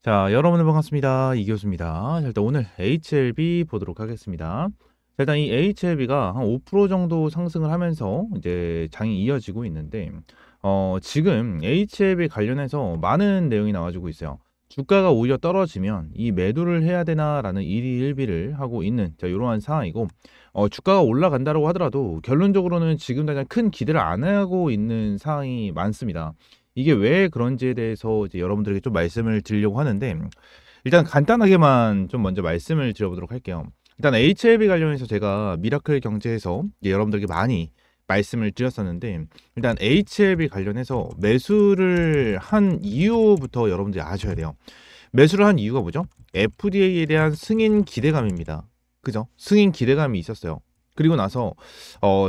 자, 여러분 반갑습니다. 이 교수입니다. 자, 일단 오늘 HLB 보도록 하겠습니다. 자, 일단 이 HLB가 한 5% 정도 상승을 하면서 이제 장이 이어지고 있는데, 지금 HLB 관련해서 많은 내용이 나와주고 있어요. 주가가 오히려 떨어지면 이 매도를 해야 되나라는 일희일비를 하고 있는 자, 이러한 상황이고, 주가가 올라간다고 하더라도 결론적으로는 지금 당장 큰 기대를 안 하고 있는 상황이 많습니다. 이게 왜 그런지에 대해서 이제 여러분들에게 좀 말씀을 드리려고 하는데, 일단 간단하게만 좀 먼저 말씀을 드려보도록 할게요. 일단 HLB 관련해서 제가 미라클 경제에서 이제 여러분들에게 많이 말씀을 드렸었는데, 일단 HLB 관련해서 매수를 한 이유부터 여러분들이 아셔야 돼요. 매수를 한 이유가 뭐죠? FDA에 대한 승인 기대감입니다. 그죠? 승인 기대감이 있었어요. 그리고 나서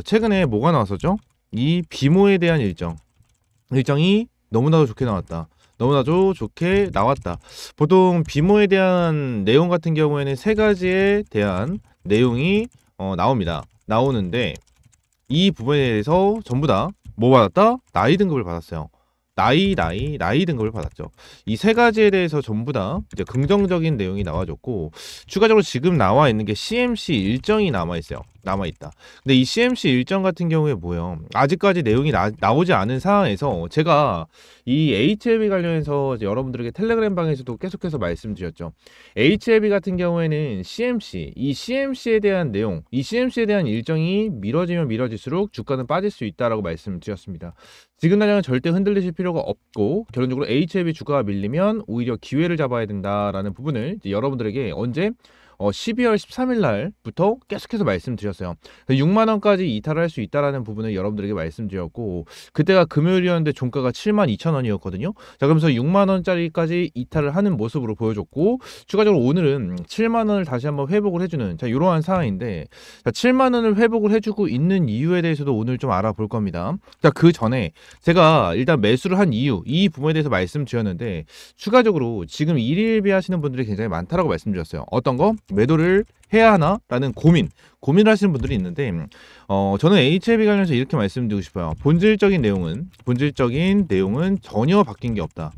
최근에 뭐가 나왔었죠? 이 비모에 대한 일정이 너무나도 좋게 나왔다. 너무나도 좋게 나왔다. 보통 비모에 대한 내용 같은 경우에는 세 가지에 대한 내용이 나옵니다. 나오는데 이 부분에 대해서 전부 다 뭐 받았다? 나이 등급을 받았어요. 나이 등급을 받았죠. 이 세 가지에 대해서 전부 다 이제 긍정적인 내용이 나와줬고, 추가적으로 지금 나와 있는 게 CMC 일정이 남아 있어요. 남아 있다. 근데 이 CMC 일정 같은 경우에 뭐예요? 아직까지 내용이 나오지 않은 상황에서 제가 이 HLB 관련해서 이제 여러분들에게 텔레그램 방에서도 계속해서 말씀드렸죠. HLB 같은 경우에는 이 CMC에 대한 내용, 이 CMC에 대한 일정이 미뤄지면 미뤄질수록 주가는 빠질 수 있다라고 말씀드렸습니다. 지금 당장은 절대 흔들리실 필요가 없고, 결론적으로 HLB 주가가 밀리면 오히려 기회를 잡아야 된다라는 부분을 이제 여러분들에게 언제 12월 13일 날부터 계속해서 말씀드렸어요. 6만 원까지 이탈을 할 수 있다라는 부분을 여러분들에게 말씀드렸고, 그때가 금요일이었는데 종가가 72,000원이었거든요. 자, 그러면서 6만 원짜리까지 이탈을 하는 모습으로 보여줬고, 추가적으로 오늘은 7만 원을 다시 한번 회복을 해주는 자, 이러한 상황인데, 자, 7만 원을 회복을 해주고 있는 이유에 대해서도 오늘 좀 알아볼 겁니다. 자, 그 전에 제가 일단 매수를 한 이유, 이 부분에 대해서 말씀드렸는데, 추가적으로 지금 일일비 하시는 분들이 굉장히 많다라고 말씀드렸어요. 어떤 거? 매도를 해야 하나라는 고민을 하시는 분들이 있는데, 저는 HLB 관련해서 이렇게 말씀드리고 싶어요. 본질적인 내용은 전혀 바뀐 게 없다.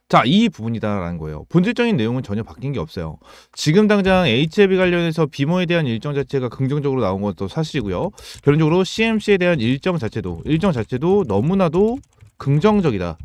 자, 이 부분이다라는 거예요. 본질적인 내용은 전혀 바뀐 게 없어요. 지금 당장 HLB 관련해서 비모에 대한 일정 자체가 긍정적으로 나온 것도 사실이고요. 결론적으로 CMC에 대한 일정 자체도 너무나도 긍정적이다.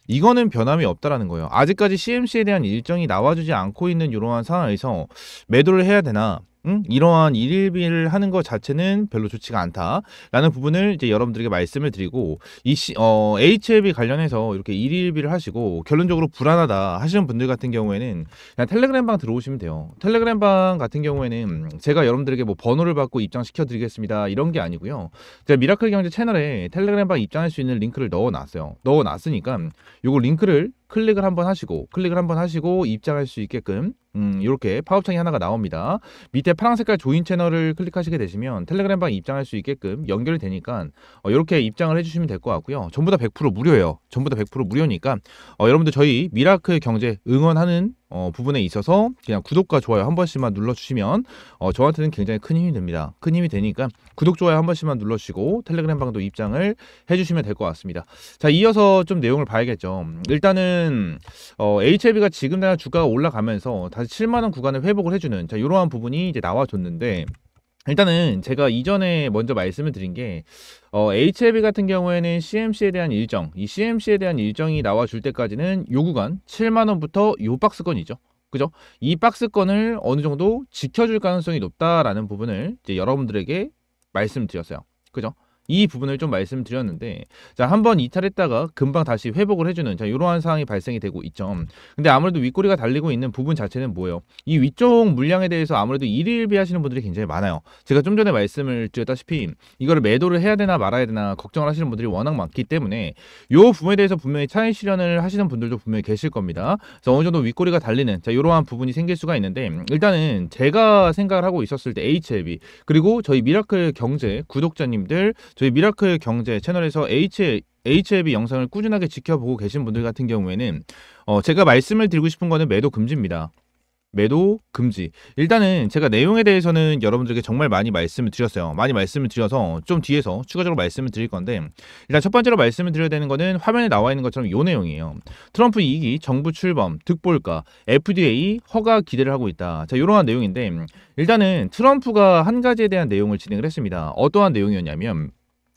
이거는 변함이 없다라는 거예요. 아직까지 CMC에 대한 일정이 나와주지 않고 있는 이러한 상황에서 매도를 해야 되나? 이러한 일일비를 하는 것 자체는 별로 좋지가 않다라는 부분을 이제 여러분들에게 말씀을 드리고, HLB 관련해서 이렇게 일일비를 하시고 결론적으로 불안하다 하시는 분들 같은 경우에는 그냥 텔레그램방 들어오시면 돼요. 텔레그램방 같은 경우에는 제가 여러분들에게 뭐 번호를 받고 입장시켜 드리겠습니다 이런 게 아니고요. 제가 미라클 경제 채널에 텔레그램방 입장할 수 있는 링크를 넣어놨어요. 넣어놨으니까 요거 링크를 클릭을 한번 하시고 입장할 수 있게끔 이렇게 팝업창이 하나가 나옵니다. 밑에 파란 색깔 조인 채널을 클릭하시게 되시면 텔레그램방에 입장할 수 있게끔 연결이 되니까 이렇게 입장을 해주시면 될 것 같고요. 전부 다 100% 무료예요. 전부 다 100% 무료니까 여러분들 저희 미라클 경제 응원하는 부분에 있어서 그냥 구독과 좋아요 한 번씩만 눌러주시면 저한테는 굉장히 큰 힘이 됩니다. 큰 힘이 되니까 구독, 좋아요 한 번씩만 눌러주시고 텔레그램 방도 입장을 해주시면 될 것 같습니다. 자, 이어서 좀 내용을 봐야겠죠. 일단은 HLB가 지금 당장 주가가 올라가면서 다시 7만 원 구간을 회복을 해주는 자, 이러한 부분이 이제 나와줬는데, 일단은 제가 이전에 먼저 말씀을 드린 게 HLB 같은 경우에는 CMC에 대한 이 CMC에 대한 일정이 나와줄 때까지는 요 구간 7만 원부터 요 박스권이죠. 그죠? 이 박스권을 어느 정도 지켜줄 가능성이 높다라는 부분을 이제 여러분들에게 말씀드렸어요. 그죠? 이 부분을 좀 말씀드렸는데, 자, 한번 이탈했다가 금방 다시 회복을 해주는 자, 이러한 상황이 발생이 되고 있죠. 근데 아무래도 윗꼬리가 달리고 있는 부분 자체는 뭐예요? 이 위쪽 물량에 대해서 아무래도 일일비 하시는 분들이 굉장히 많아요. 제가 좀 전에 말씀을 드렸다시피 이거를 매도를 해야 되나 말아야 되나 걱정을 하시는 분들이 워낙 많기 때문에 이 부분에 대해서 분명히 차익 실현을 하시는 분들도 분명히 계실 겁니다. 그래서 어느 정도 윗꼬리가 달리는 자, 이러한 부분이 생길 수가 있는데, 일단은 제가 생각을 하고 있었을 때 HLB 그리고 저희 미라클 경제 구독자님들, 저희 미라클 경제 채널에서 HLB 영상을 꾸준하게 지켜보고 계신 분들 같은 경우에는 제가 말씀을 드리고 싶은 거는 매도 금지입니다. 매도 금지. 일단은 제가 내용에 대해서는 여러분들에게 정말 많이 말씀을 드렸어요. 많이 말씀을 드려서 좀 뒤에서 추가적으로 말씀을 드릴 건데, 일단 첫 번째로 말씀을 드려야 되는 거는 화면에 나와 있는 것처럼 이 내용이에요. 트럼프 2기 정부 출범 득볼까 FDA 허가 기대를 하고 있다. 자, 이러한 내용인데, 일단은 트럼프가 한 가지에 대한 내용을 진행을 했습니다. 어떠한 내용이었냐면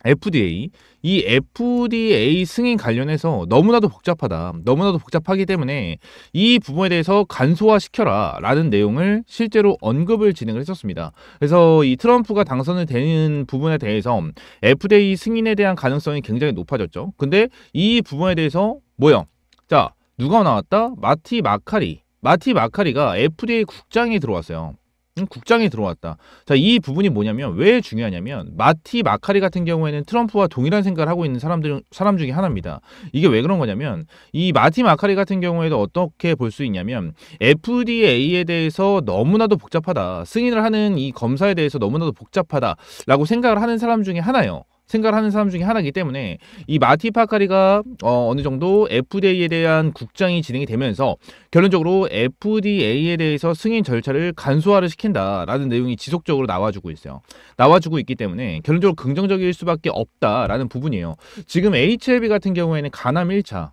FDA, 이 FDA 승인 관련해서 너무나도 복잡하다. 너무나도 복잡하기 때문에 이 부분에 대해서 간소화시켜라 라는 내용을 실제로 언급을 진행을 했었습니다. 그래서 이 트럼프가 당선을 되는 부분에 대해서 FDA 승인에 대한 가능성이 굉장히 높아졌죠. 근데 이 부분에 대해서 뭐요? 자, 누가 나왔다? 마티 마카리가 FDA 국장에 들어왔어요. 국장에 들어왔다. 자, 이 부분이 뭐냐면 왜 중요하냐면 마티 마카리 같은 경우에는 트럼프와 동일한 생각을 하고 있는 사람 중에 하나입니다. 이게 왜 그런 거냐면 이 마티 마카리 같은 경우에도 어떻게 볼 수 있냐면 FDA에 대해서 너무나도 복잡하다. 승인을 하는 이 검사에 대해서 너무나도 복잡하다라고 생각을 하는 사람 중에 하나예요. 하나이기 때문에 이 마티 마카리가 어느 정도 FDA에 대한 국장이 진행이 되면서 결론적으로 FDA에 대해서 승인 절차를 간소화를 시킨다라는 내용이 지속적으로 나와주고 있어요. 나와주고 있기 때문에 결론적으로 긍정적일 수밖에 없다라는 부분이에요. 지금 HLB 같은 경우에는 가남 1차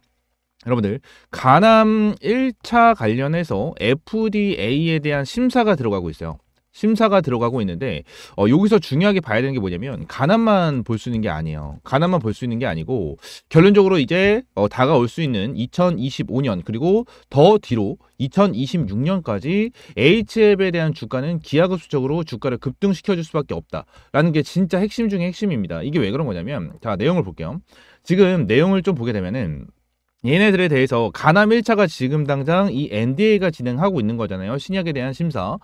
여러분들 가남 1차 관련해서 FDA에 대한 심사가 들어가고 있어요. 심사가 들어가고 있는데 여기서 중요하게 봐야 되는 게 뭐냐면 가남만 볼 수 있는 게 아니에요. 가남만 볼 수 있는 게 아니고 결론적으로 이제 다가올 수 있는 2025년 그리고 더 뒤로 2026년까지 HLB에 대한 주가는 기하급수적으로 주가를 급등시켜줄 수밖에 없다라는 게 진짜 핵심 중에 핵심입니다. 이게 왜 그런 거냐면 자, 내용을 볼게요. 지금 내용을 좀 보게 되면은 얘네들에 대해서 가남 1차가 지금 당장 이 NDA가 진행하고 있는 거잖아요. 신약에 대한 심사가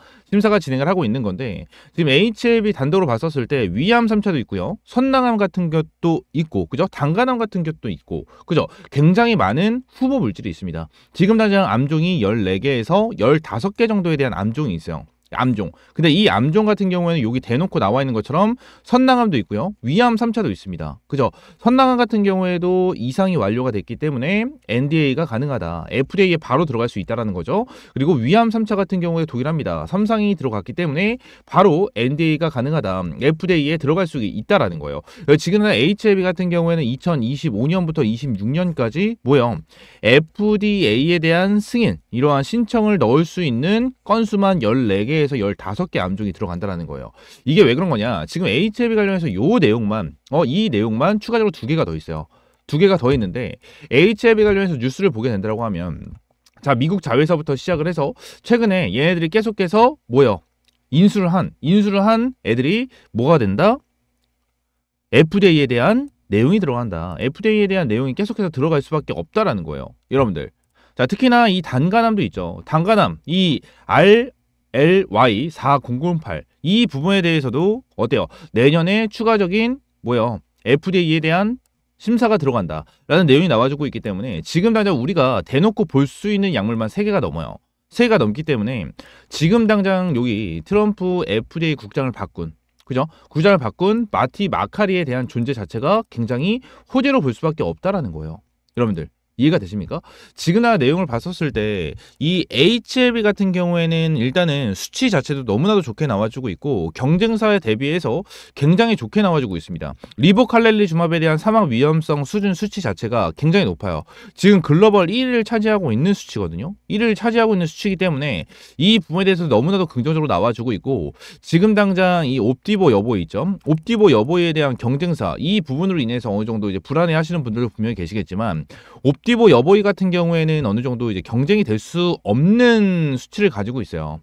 진행을 하고 있는 건데 지금 HLB 단독으로 봤었을 때 위암 3차도 있고요. 선낭암 같은 것도 있고 그죠? 단간암 같은 것도 있고 그죠? 굉장히 많은 후보 물질이 있습니다. 지금 당장 암종이 14개에서 15개 정도에 대한 암종이 있어요. 암종. 근데 이 암종 같은 경우에는 여기 대놓고 나와 있는 것처럼 선낭암도 있고요. 위암 3차도 있습니다. 그죠? 선낭암 같은 경우에도 이상이 완료가 됐기 때문에 NDA가 가능하다. FDA에 바로 들어갈 수 있다라는 거죠. 그리고 위암 3차 같은 경우에 동일합니다. 3상이 들어갔기 때문에 바로 NDA가 가능하다. FDA에 들어갈 수 있다라는 거예요. 지금 HLB 같은 경우에는 2025년부터 26년까지 뭐요? FDA에 대한 승인, 이러한 신청을 넣을 수 있는 건수만 14개 에서 15개 암종이 들어간다는 거예요. 이게 왜 그런 거냐? 지금 HLB 관련해서 이 내용만 추가적으로 2개가 더 있어요. 2개가 더 있는데 HLB 관련해서 뉴스를 보게 된다고 하면 자, 미국 자회사부터 시작을 해서 최근에 얘네들이 계속해서 인수를 한 애들이 뭐가 된다? FDA에 대한 내용이 들어간다. FDA에 대한 내용이 계속해서 들어갈 수밖에 없다라는 거예요. 여러분들. 자, 특히나 이 단간암도 있죠. 단간암, 이 LY4008 이 부분에 대해서도 어때요? 내년에 추가적인 FDA에 대한 심사가 들어간다 라는 내용이 나와주고 있기 때문에 지금 당장 우리가 대놓고 볼 수 있는 약물만 3개가 넘어요. 3개가 넘기 때문에 지금 당장 여기 트럼프 FDA 국장을 바꾼 국장을 바꾼 마티 마카리에 대한 존재 자체가 굉장히 호재로 볼 수밖에 없다라는 거예요. 여러분들 이해가 되십니까? 지금 내용을 봤었을 때 이 HLB 같은 경우에는 일단은 수치 자체도 너무나도 좋게 나와주고 있고 경쟁사에 대비해서 굉장히 좋게 나와주고 있습니다. 리보칼렐리주맙에 대한 사망 위험성 수준 수치 자체가 굉장히 높아요. 지금 글로벌 1위를 차지하고 있는 수치거든요. 1위를 차지하고 있는 수치이기 때문에 이 부분에 대해서 너무나도 긍정적으로 나와주고 있고 지금 당장 이 옵디보 여보 있죠. 옵디보 여보에 대한 경쟁사 이 부분으로 인해서 어느 정도 이제 불안해하시는 분들도 분명히 계시겠지만 옵디보 여보이 같은 경우에는 어느 정도 이제 경쟁이 될 수 없는 수치를 가지고 있어요.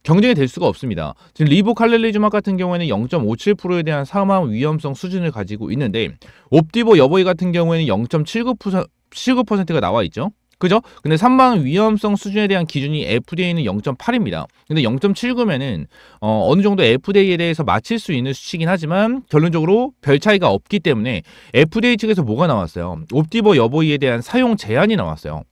경쟁이 될 수가 없습니다. 지금 리보칼렐리주맙 같은 경우에는 0.57%에 대한 사망 위험성 수준을 가지고 있는데 옵디보 여보이 같은 경우에는 0.79%가 나와 있죠. 그죠? 근데 사망 위험성 수준에 대한 기준이 FDA는 0.8입니다. 근데 0.79면은 어느 정도 FDA에 대해서 맞힐 수 있는 수치긴 하지만 결론적으로 별 차이가 없기 때문에 FDA 측에서 뭐가 나왔어요? 옵디보 여보이에 대한 사용 제한이 나왔어요.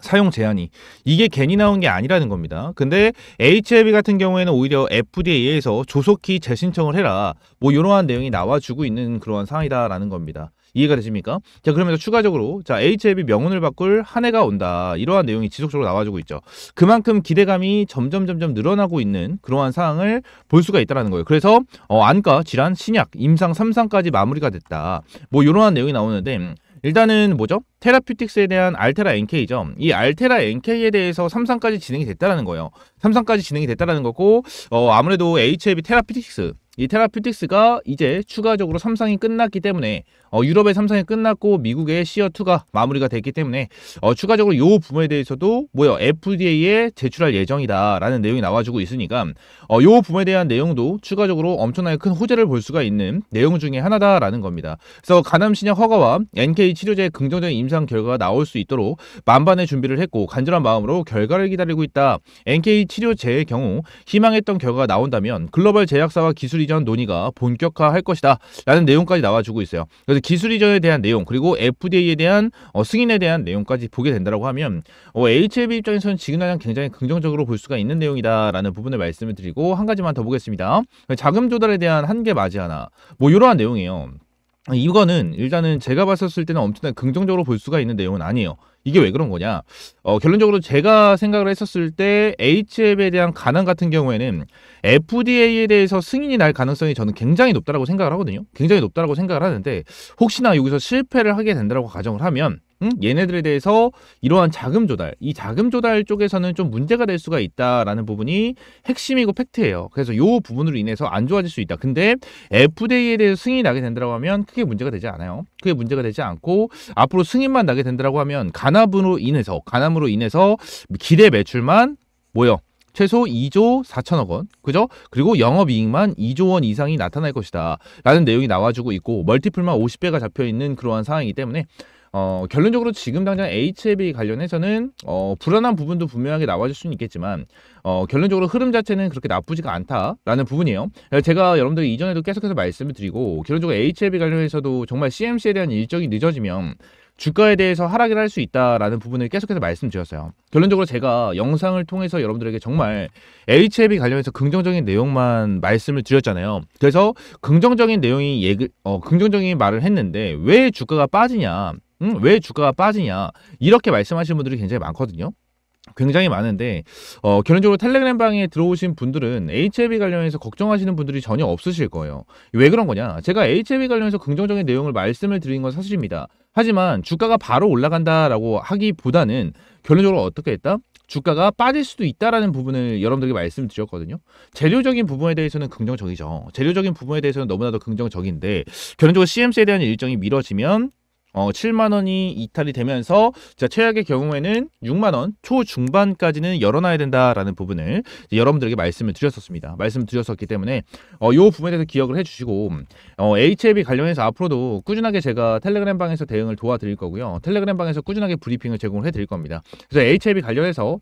사용 제한이 이게 괜히 나온 게 아니라는 겁니다. 근데 HLB 같은 경우에는 오히려 FDA에서 조속히 재신청을 해라 이러한 내용이 나와주고 있는 그러한 상황이다라는 겁니다. 이해가 되십니까? 자, 그러면서 추가적으로 자, HLB 명운을 바꿀 한 해가 온다. 이러한 내용이 지속적으로 나와주고 있죠. 그만큼 기대감이 점점 늘어나고 있는 그러한 상황을 볼 수가 있다는 거예요. 그래서 안과, 질환, 신약, 임상 3상까지 마무리가 됐다. 뭐 이러한 내용이 나오는데 일단은 뭐죠? 테라퓨틱스에 대한 알테라 NK죠. 이 알테라 NK에 대해서 3상까지 진행이 됐다는 거예요. 3상까지 진행이 됐다는 거고 아무래도 HLB 테라퓨틱스 이 테라퓨틱스가 이제 추가적으로 3상이 끝났기 때문에 유럽의 3상이 끝났고 미국의 시어2가 마무리가 됐기 때문에 추가적으로 이 부분에 대해서도 FDA에 제출할 예정이다라는 내용이 나와주고 있으니까 이 부분에 대한 내용도 추가적으로 엄청나게 큰 호재를 볼 수가 있는 내용 중에 하나다라는 겁니다. 그래서 간암 신약 허가와 NK 치료제의 긍정적인 임상 결과가 나올 수 있도록 만반의 준비를 했고 간절한 마음으로 결과를 기다리고 있다. NK 치료제의 경우 희망했던 결과가 나온다면 글로벌 제약사와 기술 이전 논의가 본격화할 것이다 라는 내용까지 나와주고 있어요. 그래서 기술 이전에 대한 내용 그리고 FDA에 대한 승인에 대한 내용까지 보게 된다고 하면 HLB 입장에서는 지금 당장 굉장히 긍정적으로 볼 수가 있는 내용이다 라는 부분을 말씀을 드리고 한 가지만 더 보겠습니다. 자금 조달에 대한 한계 맞이하나 뭐 이러한 내용이에요. 이거는 일단은 제가 봤었을 때는 엄청나게 긍정적으로 볼 수가 있는 내용은 아니에요. 이게 왜 그런 거냐? 결론적으로 제가 생각을 했었을 때 HLB에 대한 가능 같은 경우에는 FDA에 대해서 승인이 날 가능성이 저는 굉장히 높다라고 생각을 하거든요. 굉장히 높다라고 생각을 하는데 혹시나 여기서 실패를 하게 된다고 가정을 하면 얘네들에 대해서 이러한 자금 조달, 이 자금 조달 쪽에서는 좀 문제가 될 수가 있다라는 부분이 핵심이고 팩트예요. 그래서 이 부분으로 인해서 안 좋아질 수 있다. 근데 FDA에 대해서 승인이 나게 된다고 하면 크게 문제가 되지 않아요. 크게 문제가 되지 않고 앞으로 승인만 나게 된다고 하면 간암으로 인해서 기대 매출만 최소 2조 4천억 원, 그죠? 그리고 영업이익만 2조 원 이상이 나타날 것이다 라는 내용이 나와주고 있고 멀티플만 50배가 잡혀있는 그러한 상황이기 때문에 결론적으로 지금 당장 HLB 관련해서는 불안한 부분도 분명하게 나와줄 수는 있겠지만 결론적으로 흐름 자체는 그렇게 나쁘지가 않다라는 부분이에요. 제가 여러분들 이전에도 계속해서 말씀을 드리고 결론적으로 HLB 관련해서도 정말 CMC에 대한 일정이 늦어지면 주가에 대해서 하락을 할 수 있다라는 부분을 계속해서 말씀드렸어요. 결론적으로 제가 영상을 통해서 여러분들에게 정말 HLB 관련해서 긍정적인 내용만 말씀을 드렸잖아요. 그래서 긍정적인 내용이 긍정적인 말을 했는데 왜 주가가 빠지냐? 왜 주가가 빠지냐? 이렇게 말씀하시는 분들이 굉장히 많거든요. 굉장히 많은데 결론적으로 텔레그램 방에 들어오신 분들은 HLB 관련해서 걱정하시는 분들이 전혀 없으실 거예요. 왜 그런 거냐? 제가 HLB 관련해서 긍정적인 내용을 말씀을 드린 건 사실입니다. 하지만 주가가 바로 올라간다라고 하기보다는 결론적으로 어떻게 했다? 주가가 빠질 수도 있다라는 부분을 여러분들에게 말씀을 드렸거든요. 재료적인 부분에 대해서는 긍정적이죠. 재료적인 부분에 대해서는 너무나도 긍정적인데 결론적으로 CMC에 대한 일정이 미뤄지면 7만 원이 이탈이 되면서 최악의 경우에는 6만 원 초중반까지는 열어놔야 된다라는 부분을 여러분들에게 말씀을 드렸었습니다. 말씀을 드렸었기 때문에 이 부분에 대해서 기억을 해주시고 HLB 관련해서 앞으로도 꾸준하게 제가 텔레그램 방에서 대응을 도와드릴 거고요. 텔레그램 방에서 꾸준하게 브리핑을 제공을 해드릴 겁니다. 그래서 HLB 관련해서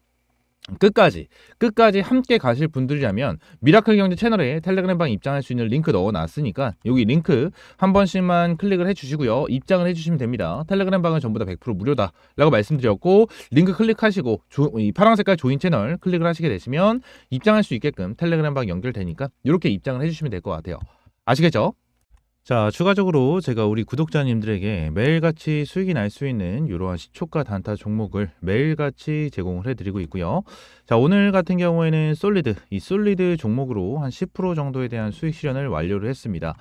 끝까지 함께 가실 분들이라면 미라클 경제 채널에 텔레그램 방 입장할 수 있는 링크 넣어놨으니까 여기 링크 한 번씩만 클릭을 해주시고요. 입장을 해주시면 됩니다. 텔레그램 방은 전부 다 100% 무료다 라고 말씀드렸고 링크 클릭하시고 이 파란 색깔 조인 채널 클릭을 하시게 되시면 입장할 수 있게끔 텔레그램 방 연결되니까 이렇게 입장을 해주시면 될 것 같아요. 아시겠죠? 자, 추가적으로 제가 우리 구독자님들에게 매일같이 수익이 날 수 있는 이러한 시초가 단타 종목을 매일같이 제공을 해드리고 있고요. 자, 오늘 같은 경우에는 이 솔리드 종목으로 한 10% 정도에 대한 수익 실현을 완료를 했습니다.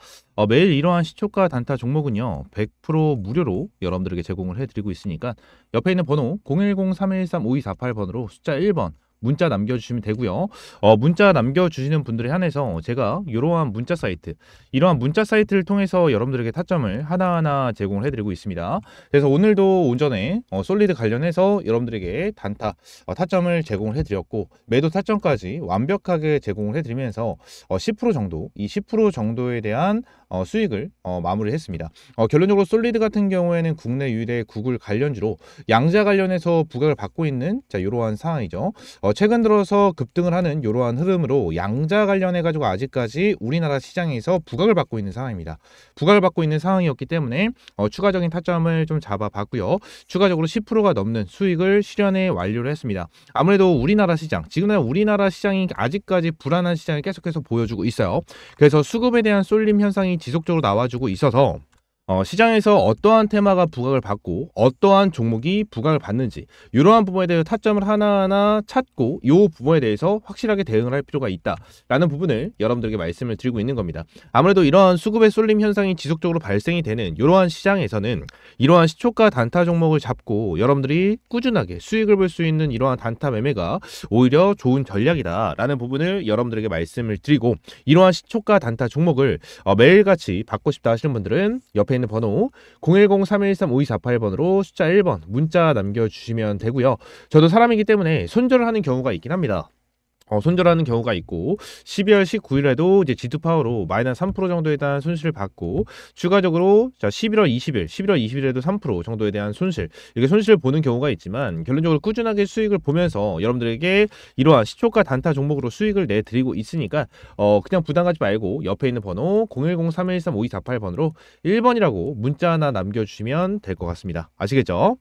매일 이러한 시초가 단타 종목은요 100% 무료로 여러분들에게 제공을 해드리고 있으니까 옆에 있는 번호 010-3113-5248번으로 숫자 1번 문자 남겨주시면 되고요. 문자 남겨주시는 분들에 한해서 제가 이러한 문자 사이트를 통해서 여러분들에게 타점을 하나하나 제공을 해드리고 있습니다. 그래서 오늘도 오전에 솔리드 관련해서 여러분들에게 단타 타점을 제공을 해드렸고 매도 타점까지 완벽하게 제공을 해드리면서 10% 정도, 이 10% 정도에 대한 수익을 마무리했습니다. 결론적으로 솔리드 같은 경우에는 국내 유일의 구글 관련주로 양자 관련해서 부각을 받고 있는 이러한 상황이죠. 최근 들어서 급등을 하는 이러한 흐름으로 양자 관련해 가지고 아직까지 우리나라 시장에서 부각을 받고 있는 상황입니다. 부각을 받고 있는 상황이었기 때문에 추가적인 타점을 좀 잡아봤고요. 추가적으로 10%가 넘는 수익을 실현해 완료를 했습니다. 아무래도 우리나라 시장, 지금은 우리나라 시장이 아직까지 불안한 시장을 계속해서 보여주고 있어요. 그래서 수급에 대한 쏠림 현상이 지속적으로 나와주고 있어서 시장에서 어떠한 테마가 부각을 받고 어떠한 종목이 부각을 받는지 이러한 부분에 대해서 타점을 하나하나 찾고 이 부분에 대해서 확실하게 대응을 할 필요가 있다라는 부분을 여러분들에게 말씀을 드리고 있는 겁니다. 아무래도 이러한 수급의 쏠림 현상이 지속적으로 발생이 되는 이러한 시장에서는 이러한 시초가 단타 종목을 잡고 여러분들이 꾸준하게 수익을 볼 수 있는 이러한 단타 매매가 오히려 좋은 전략이다라는 부분을 여러분들에게 말씀을 드리고, 이러한 시초가 단타 종목을 매일같이 받고 싶다 하시는 분들은 옆에 있는 번호 010-3113-5248번으로 숫자 1번 문자 남겨주시면 되고요. 저도 사람이기 때문에 손절을 하는 경우가 있긴 합니다. 손절하는 경우가 있고 12월 19일에도 이제 G2파워로 마이너스 3% 정도에 대한 손실을 받고, 추가적으로 11월 20일에도 3% 정도에 대한 손실, 이렇게 손실을 보는 경우가 있지만 결론적으로 꾸준하게 수익을 보면서 여러분들에게 이러한 시초가 단타 종목으로 수익을 내드리고 있으니까 그냥 부담 가지 말고 옆에 있는 번호 010-3113-5248번으로 1번이라고 문자 하나 남겨주시면 될 것 같습니다. 아시겠죠?